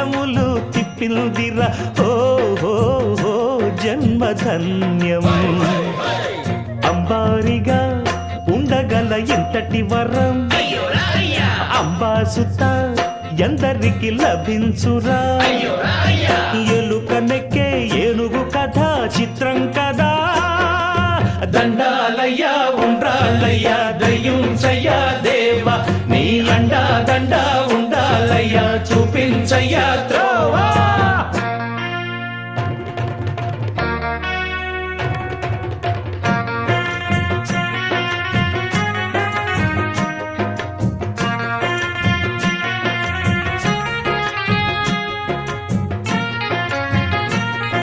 చక్రములు తిప్పిందిరా ఓ జన్మధన్యం అంబారిగా ఉండగల ఇంతటి వరం అంబాసుత ఎందరికి లభించురా ఎలుక నెక్కే ఏనుగు కథ చిత్రం కదా దండాలయ్యా ఉండ్రాళ్ళయ్యా దయ్యుంచయ్యా దేవా నీ అండా దండా ఉండాలయ్యా చూపించయ్యా త్రోవా